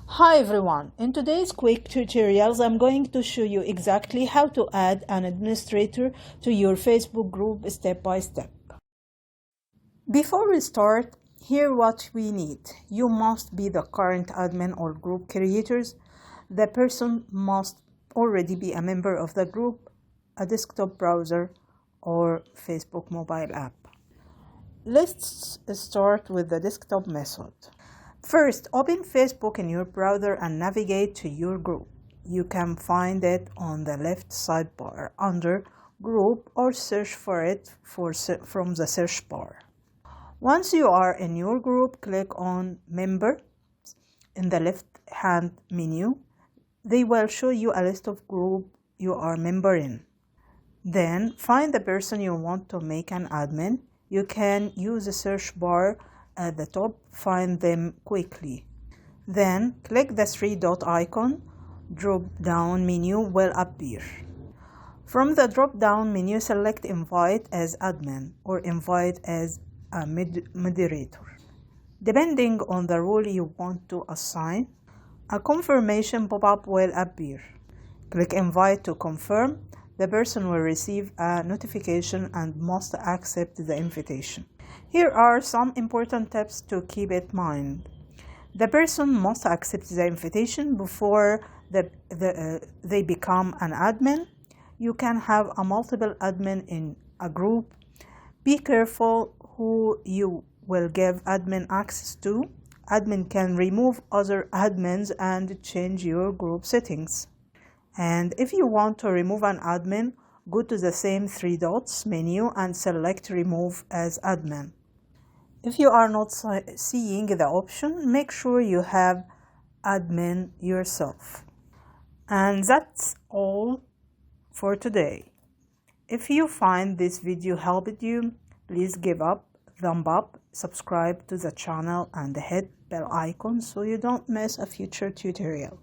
Hi everyone, in today's quick tutorials I'm going to show you exactly how to add an administrator to your Facebook group step by step. Before we start, here what we need. You must be the current admin or group creators. The person must already be a member of the group, a desktop browser, or Facebook mobile app. Let's start with the desktop method. First, open Facebook in your browser and navigate to your group. You can find it on the left sidebar under Group or search for it from the search bar. Once you are in your group, click on Member in the left-hand menu. They will show you a list of groups you are member in. Then, find the person you want to make an admin. You can use the search bar at the top, find them quickly. Then click the three-dot icon, drop-down menu will appear. From the drop-down menu, select Invite as admin or Invite as a moderator. Depending on the role you want to assign, a confirmation pop-up will appear. Click Invite to confirm. The person will receive a notification and must accept the invitation. Here are some important tips to keep in mind. The person must accept the invitation before they become an admin. You can have a multiple admin in a group. Be careful who you will give admin access to. Admin can remove other admins and change your group settings. And if you want to remove an admin, go to the same three dots menu and select Remove as admin. If you are not seeing the option, make sure you have admin yourself. And that's all for today. If you find this video helped you, please give a thumb up, subscribe to the channel and hit bell icon so you don't miss a future tutorial.